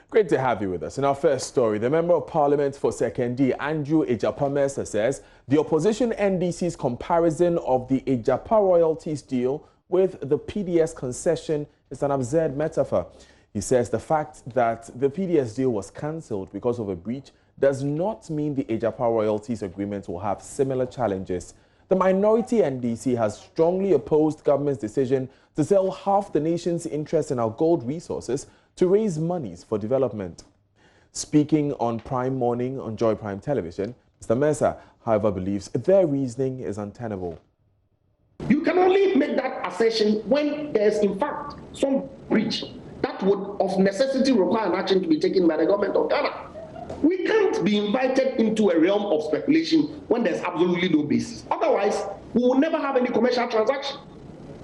Great to have you with us. In our first story, the Member of Parliament for Sarkodie, Agyapa Mercer, says the opposition NDC's comparison of the Agyapa royalties deal with the PDS concession is an absurd metaphor. He says the fact that the PDS deal was cancelled because of a breach does not mean the Agyapa royalties agreement will have similar challenges. The minority NDC has strongly opposed government's decision to sell half the nation's interest in our gold resources to raise monies for development. Speaking on Prime Morning on Joy Prime Television, Mr. Mercer, however, believes their reasoning is untenable. You can only make that assertion when there's, in fact, some breach that would, of necessity, require an action to be taken by the government of Ghana. We can't be invited into a realm of speculation when there's absolutely no basis. Otherwise, we will never have any commercial transaction,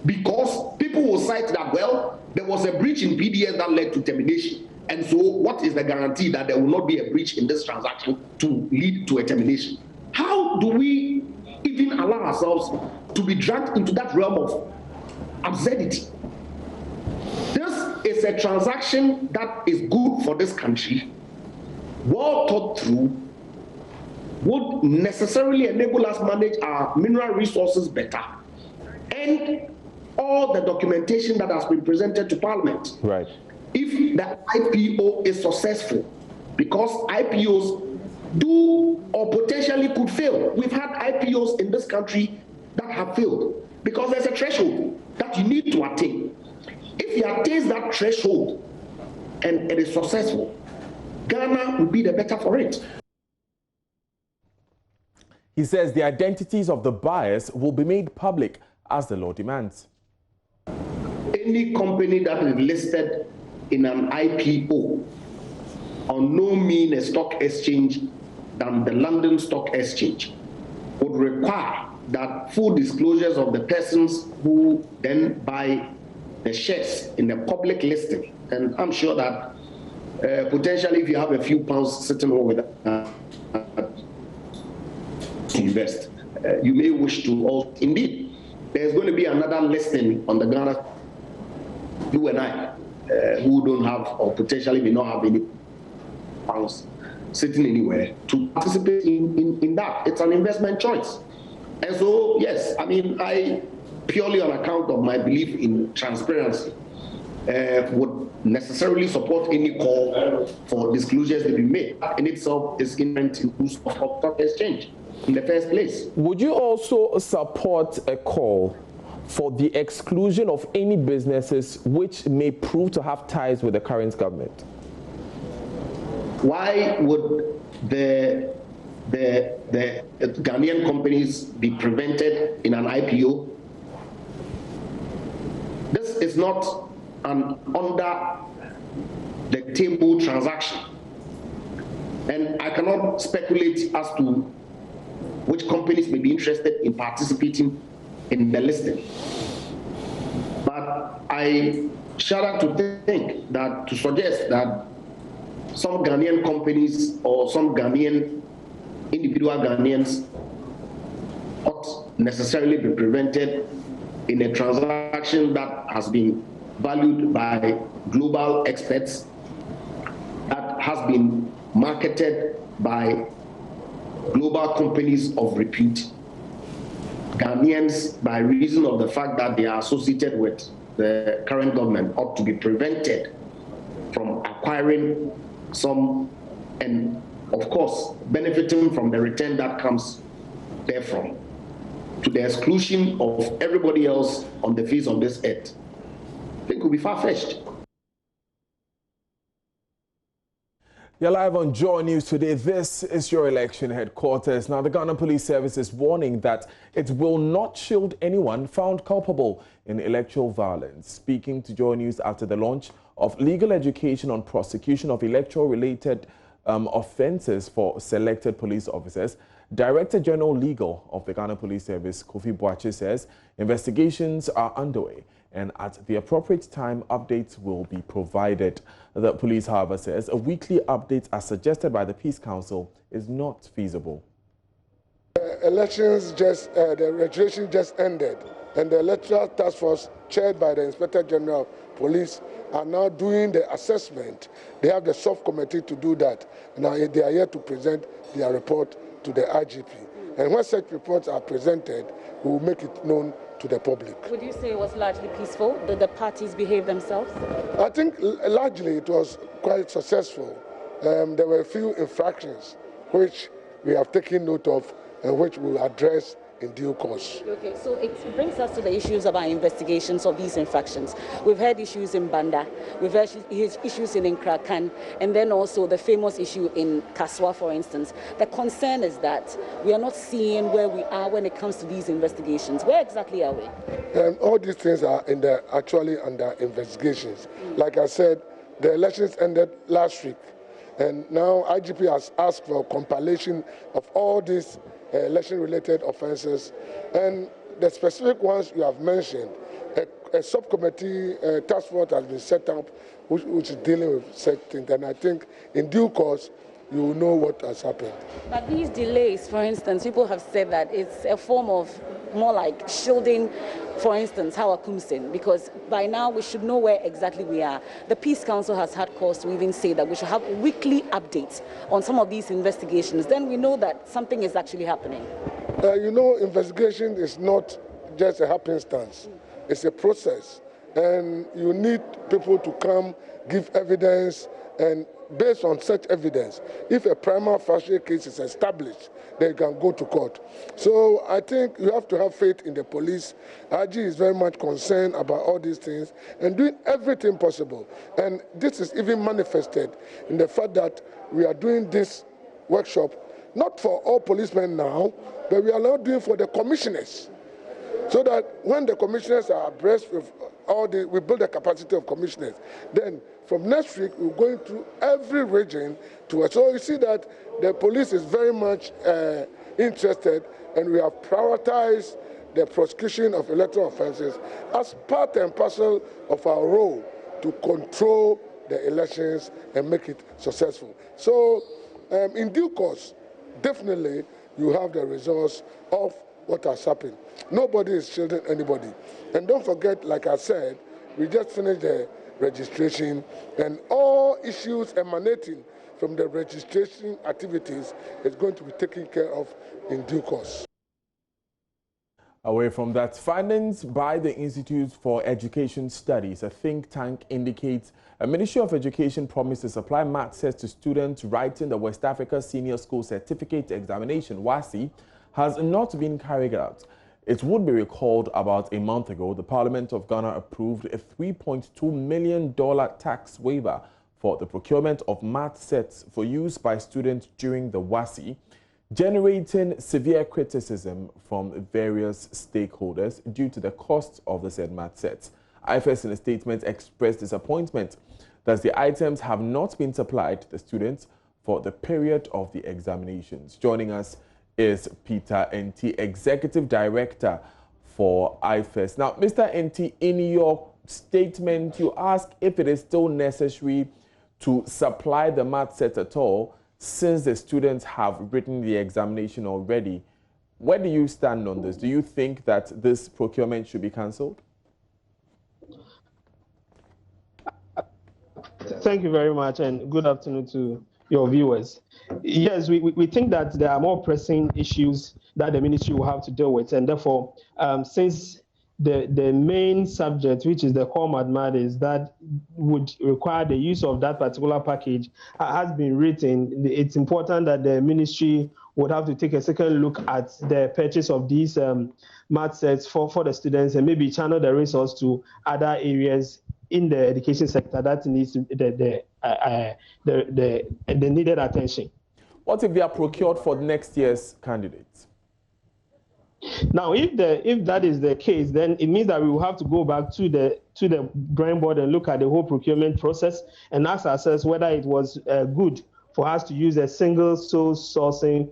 because people will cite that, well, there was a breach in PDS that led to termination. And so what is the guarantee that there will not be a breach in this transaction to lead to a termination? How do we even allow ourselves to be dragged into that realm of absurdity? This is a transaction that is good for this country, well thought through, would necessarily enable us manage our mineral resources better, and all the documentation that has been presented to Parliament. Right. If the IPO is successful, because IPOs do or potentially could fail. We've had IPOs in this country that have failed because there's a threshold that you need to attain. If you attain that threshold and it is successful, Ghana will be the better for it. He says the identities of the buyers will be made public as the law demands. Any company that is listed in an IPO, on no mean a stock exchange than the London Stock Exchange, would require that full disclosures of the persons who then buy the shares in the public listing. And I'm sure that potentially, if you have a few pounds sitting over there to invest, you may wish to also. Indeed, there's going to be another listing on the Ghana. You and I, who don't have or potentially may not have any pounds sitting anywhere, to participate in that. It's an investment choice. And so, yes, I mean, I purely on account of my belief in transparency would necessarily support any call for disclosures to be made. That in itself is inherent in the stock exchange in the first place. Would you also support a call for the exclusion of any businesses which may prove to have ties with the current government? Why would the Ghanaian companies be prevented in an IPO? This is not an under the table transaction, and I cannot speculate as to which companies may be interested in participating in the listing. But I shudder to think that, to suggest that some Ghanaian companies or some individual Ghanaians ought necessarily be prevented in a transaction that has been valued by global experts, that has been marketed by global companies of repute. Ghanaians, by reason of the fact that they are associated with the current government, ought to be prevented from acquiring some, and of course, benefiting from the return that comes therefrom, to the exclusion of everybody else on the face of this earth. I think it will be far-fetched. You're live on JoyNews today. This is your election headquarters. Now, the Ghana Police Service is warning that it will not shield anyone found culpable in electoral violence. Speaking to JoyNews after the launch of legal education on prosecution of electoral-related offences for selected police officers, Director General Legal of the Ghana Police Service, Kofi Boakye, says investigations are underway, and at the appropriate time, updates will be provided. The police, however, says a weekly update as suggested by the Peace Council is not feasible. The registration just ended. and the Electoral Task Force, chaired by the Inspector General of Police, are now doing the assessment. They have the subcommittee to do that. Now they are here to present their report to the IGP. And when such reports are presented, we will make it known to the public. Would you say it was largely peaceful? Did the parties behave themselves? I think largely it was quite successful. There were a few infractions which we have taken note of and which we will address in due course. Okay, so it brings us to the issues of our investigations of these infractions. We've had issues in Banda, we've had issues in Nkrakan, and then also the famous issue in Kaswa, for instance. The concern is that we are not seeing where we are when it comes to these investigations. Where exactly are we? All these things are actually under investigations. Like I said, the elections ended last week, and now IGP has asked for a compilation of all these election-related offences, and the specific ones you have mentioned, a subcommittee task force has been set up which is dealing with such things, and I think in due course you will know what has happened. But these delays, for instance, people have said that it's a form of more like shielding, for instance, Hawa Kumsin, because by now we should know where exactly we are. The Peace Council has had cause to even say that we should have weekly updates on some of these investigations. Then we know that something is actually happening. You know, investigation is not just a happenstance. It's a process, and you need people to come, give evidence, and based on such evidence, if a prima facie case is established, they can go to court. So I think you have to have faith in the police. IG is very much concerned about all these things and doing everything possible. And this is even manifested in the fact that we are doing this workshop, not for all policemen now, but we are now doing for the commissioners. So that when the commissioners are abreast with we build the capacity of commissioners. Then from next week, we're going through every region to it. So you see that the police is very much interested, and we have prioritized the prosecution of electoral offences as part and parcel of our role to control the elections and make it successful. So in due course, definitely you have the results of what has happened. Nobody is shielding anybody. And don't forget, like I said, we just finished the registration, and all issues emanating from the registration activities is going to be taken care of in due course. Away from that, findings by the Institute for Education Studies, a think tank, indicates a Ministry of Education promised to supply math sets to students writing the West Africa Senior School Certificate Examination, WASSCE, has not been carried out. It would be recalled about a month ago, the Parliament of Ghana approved a $3.2 million tax waiver for the procurement of math sets for use by students during the WASSCE, generating severe criticism from various stakeholders due to the cost of the said math sets. iFEST in a statement expressed disappointment that the items have not been supplied to the students for the period of the examinations. Joining us is Peter Enti, Executive Director for iFEST. Now, Mr. Enti, in your statement, you ask if it is still necessary to supply the math set at all, since the students have written the examination already. Where do you stand on this? Do you think that this procurement should be cancelled? Thank you very much, and good afternoon to your viewers. Yes, we think that there are more pressing issues that the ministry will have to deal with, and therefore, since the main subject, which is the core mathematics, that would require the use of that particular package, has been written, it's important that the ministry would have to take a second look at the purchase of these math sets for the students, and maybe channel the resource to other areas in the education sector that needs the needed attention. What if they are procured for next year's candidates? Now, if that is the case, then it means that we will have to go back to the drawing board and look at the whole procurement process and ask ourselves whether it was good for us to use a single source sourcing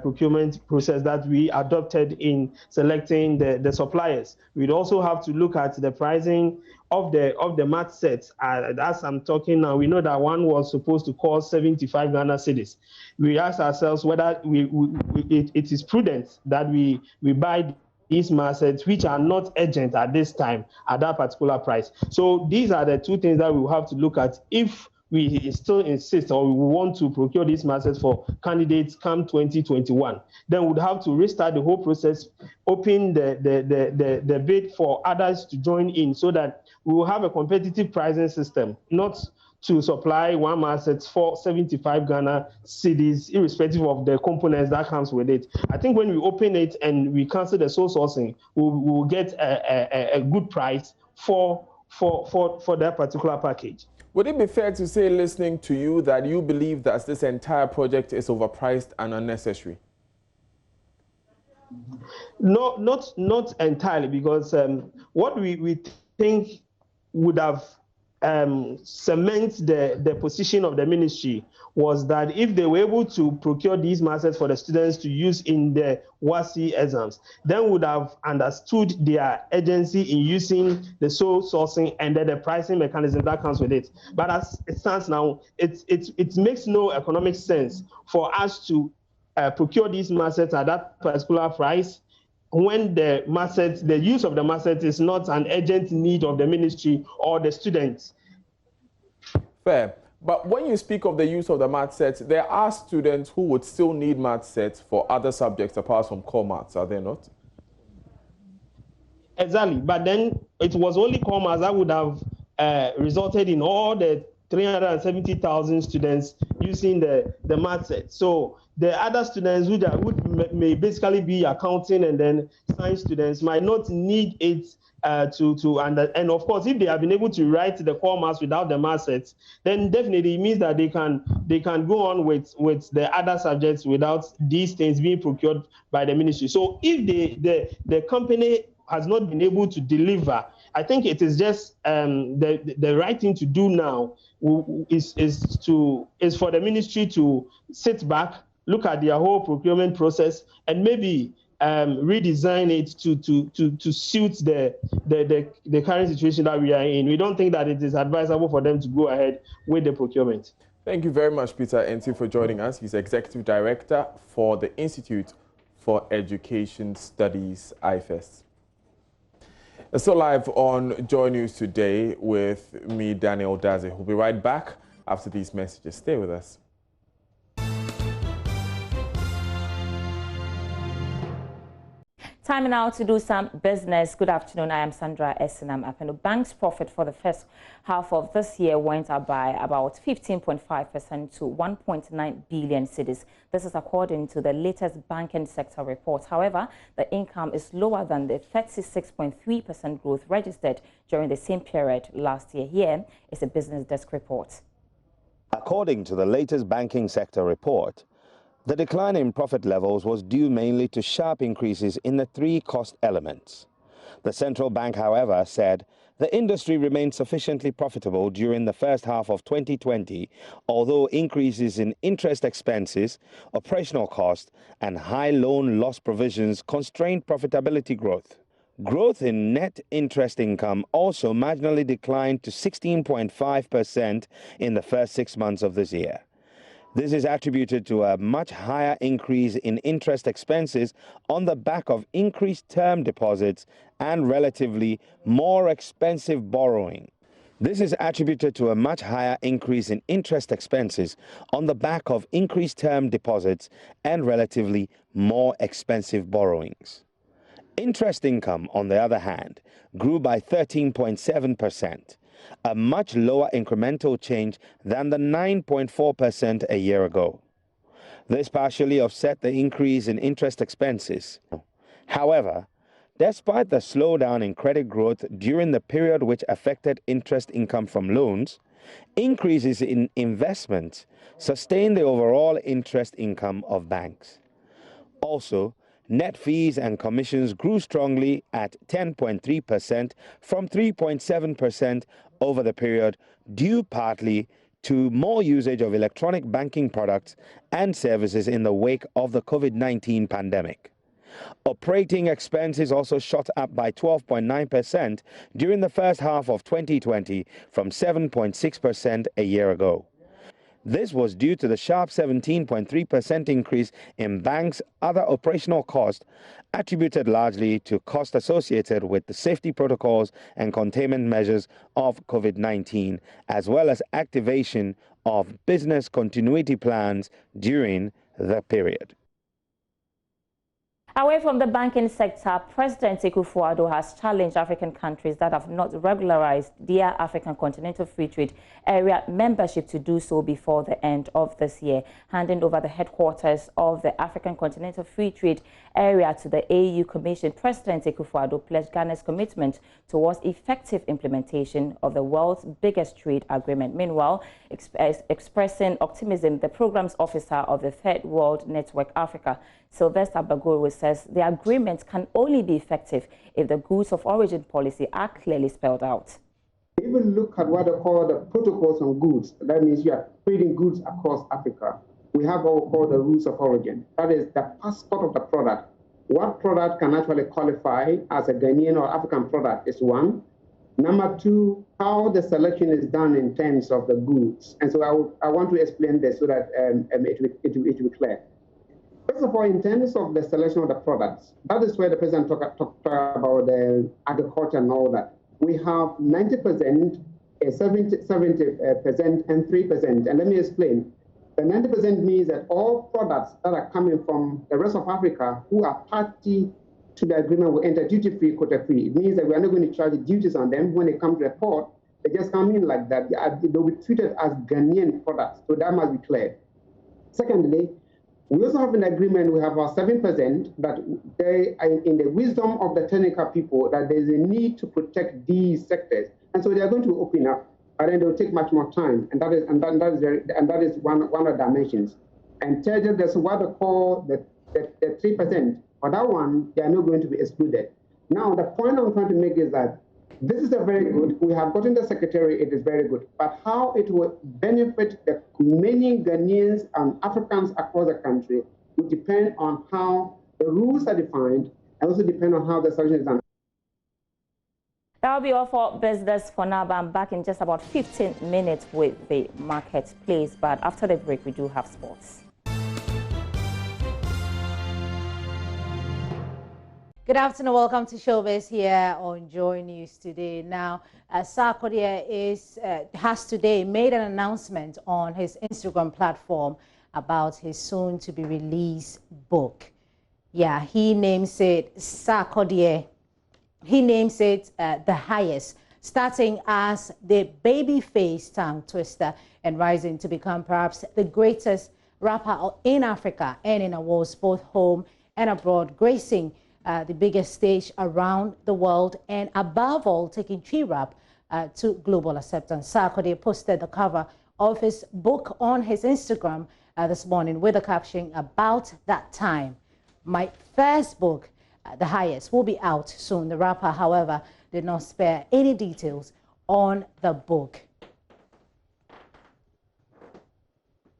procurement process that we adopted in selecting the suppliers. We'd also have to look at the pricing of the math sets. As I'm talking now, we know that one was supposed to cost 75 Ghana cedis. We ask ourselves whether it is prudent that we buy these assets which are not urgent at this time at that particular price. So these are the two things that we will have to look at if we still insist or we want to procure these assets for candidates come 2021. Then we'd have to restart the whole process, open the bid for others to join in so that we will have a competitive pricing system, not to supply one asset for 75 Ghana cedis, irrespective of the components that comes with it. I think when we open it and we cancel the sole sourcing, we'll get a good price for that particular package. Would it be fair to say, listening to you, that you believe that this entire project is overpriced and unnecessary? No, not entirely, because what we think would have cement the position of the ministry was that if they were able to procure these assets for the students to use in the WASSCE exams, then would have understood their urgency in using the sole sourcing and then the pricing mechanism that comes with it. But as it stands now, it makes no economic sense for us to procure these assets at that particular price when the use of the asset is not an urgent need of the ministry or the students. Fair. But when you speak of the use of the math sets, there are students who would still need math sets for other subjects apart from core maths, are there not? Exactly. But then it was only core maths that would have resulted in all the 370,000 students using the math set. So the other students who may basically be accounting and then science students might not need it and of course, if they have been able to write the core maths without the math sets, then definitely it means that they can go on with the other subjects without these things being procured by the ministry. So if the company has not been able to deliver, I think it is just the right thing to do now is for the ministry to sit back, look at their whole procurement process, and maybe redesign it to suit the current situation that we are in. We don't think that it is advisable for them to go ahead with the procurement. Thank you very much, Peter Enti, for joining us. He's Executive Director for the Institute for Education Studies, iFEST. So live on Joy News today with me, Daniel Daze. We'll be right back after these messages. Stay with us. Time now to do some business. Good afternoon. I am Sandra Esinam Apenu. Bank's profit for the first half of this year went up by about 15.5% to 1.9 billion cedis. This is according to the latest banking sector report. However, the income is lower than the 36.3% growth registered during the same period last year. Here is a business desk report. According to the latest banking sector report, the decline in profit levels was due mainly to sharp increases in the three cost elements. The central bank, however, said the industry remained sufficiently profitable during the first half of 2020, although increases in interest expenses, operational costs, and high loan loss provisions constrained profitability growth. Growth in net interest income also marginally declined to 16.5% in the first 6 months of this year. This is attributed to a much higher increase in interest expenses on the back of increased term deposits and relatively more expensive borrowing. This is attributed to a much higher increase in interest expenses on the back of increased term deposits and relatively more expensive borrowings. Interest income, on the other hand, grew by 13.7%. A much lower incremental change than the 9.4% a year ago. This partially offset the increase in interest expenses. However, despite the slowdown in credit growth during the period which affected interest income from loans, increases in investments sustained the overall interest income of banks. Also, net fees and commissions grew strongly at 10.3% from 3.7% over the period, due partly to more usage of electronic banking products and services in the wake of the COVID-19 pandemic. Operating expenses also shot up by 12.9% during the first half of 2020 from 7.6% a year ago. This was due to the sharp 17.3% increase in banks' other operational costs, attributed largely to costs associated with the safety protocols and containment measures of COVID-19, as well as activation of business continuity plans during the period. Away from the banking sector, President Akufo-Addo has challenged African countries that have not regularized their African Continental Free Trade Area membership to do so before the end of this year. Handing over the headquarters of the African Continental Free Trade Area to the AU Commission, President Akufo-Addo pledged Ghana's commitment towards effective implementation of the world's biggest trade agreement. Meanwhile, expressing optimism, the program's officer of the Third World Network Africa, Sylvester Bagoro, says the agreement can only be effective if the goods of origin policy are clearly spelled out. Even look at what they call the protocols on goods. That means you are trading goods across Africa. We have what we call the rules of origin. That is the passport of the product. What product can actually qualify as a Ghanaian or African product is one. Number two, how the selection is done in terms of the goods. And so I want to explain this so that it will be clear. First of all, in terms of the selection of the products, that is where the president talked about the agriculture and all that. We have 90%, 70%, and 3%. And let me explain. The 90% means that all products that are coming from the rest of Africa who are party to the agreement will enter duty-free, quota-free. It means that we are not going to charge duties on them when they come to the port. They just come in like that. They'll be treated as Ghanaian products. So that must be clear. Secondly, we also have an agreement, we have our 7% that they, in the wisdom of the technical people, that there's a need to protect these sectors. And so they are going to open up, but then it will take much more time. And that is one of the dimensions. And thirdly, there's what they call the 3%. For that one, they are not going to be excluded. Now, the point I'm trying to make is that this is a very good, we have gotten the secretary, it is very good, but how it will benefit the many Ghanaians and Africans across the country will depend on how the rules are defined and also depend on how the selection is done. That will be all for business for now, but I'm back in just about 15 minutes with the marketplace. But after the break, we do have sports. Good afternoon, welcome to Showbiz here on JoyNews today. Now, Sarkodie has today made an announcement on his Instagram platform about his soon-to-be-released book. Yeah, he names it Sarkodie. He names it The Highest, starting as the babyface tongue twister and rising to become perhaps the greatest rapper in Africa and in awards both home and abroad, gracing the biggest stage around the world, and above all, taking tree rap to global acceptance. Sarkodie posted the cover of his book on his Instagram this morning with a caption, "About that time. My first book, The Highest, will be out soon." The rapper, however, did not spare any details on the book.